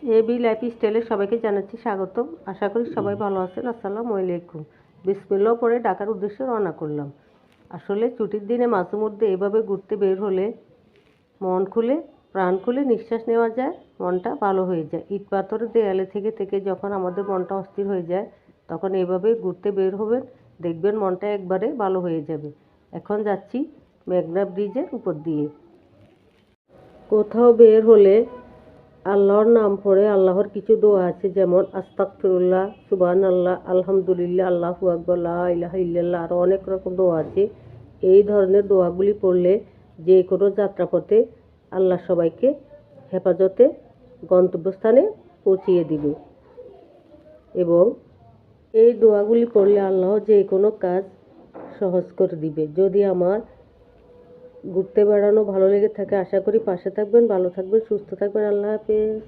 AB life স্টাইলে সবাইকে জানাচ্ছি স্বাগতম। আশা করি সবাই ভালো আছেন। আসসালামু আলাইকুম। বিসমিল্লাহ পরে ঢাকার উদ্দেশ্যে রওনা করলাম। আসলে ছুটির দিনে মাঝে মধ্যে এভাবে ঘুরতে বের হলে মন খুলে প্রাণ খুলে নিঃশ্বাস নেওয়া যায়, মনটা ভালো হয়ে যায়। ইট পাথরের দেয়ালে থেকে থেকে যখন আমাদের মনটা অস্থির হয়ে যায়, তখন এভাবে ঘুরতে বের হবেন, দেখবেন মনটা একবারে ভালো হয়ে যাবে। এখন যাচ্ছি মেঘনা ব্রিজের উপর দিয়ে। কোথাও বের হলে আল্লাহর নাম পড়ে আল্লাহর কিছু দোয়া আছে, যেমন আস্তাগফিরুল্লাহ, সুবহানাল্লাহ, আলহামদুলিল্লাহ, আল্লাহু আকবার, লা ইলাহা ইল্লাল্লাহ, আরও অনেক রকম দোয়া আছে। এই ধরনের দোয়াগুলি পড়লে যে কোনো যাত্রাপথে আল্লাহ সবাইকে হেফাজতে গন্তব্যস্থানে পৌঁছিয়ে দিবে। এবং এই দোয়াগুলি পড়লে আল্লাহ যে কোনো কাজ সহজ করে দিবে। যদি আমার ঘুরতে বেড়ানো ভালো লেগে থাকে, আশা করি পাশে থাকবেন, ভালো থাকবেন, সুস্থ থাকবেন। আল্লাহ হাফেজ।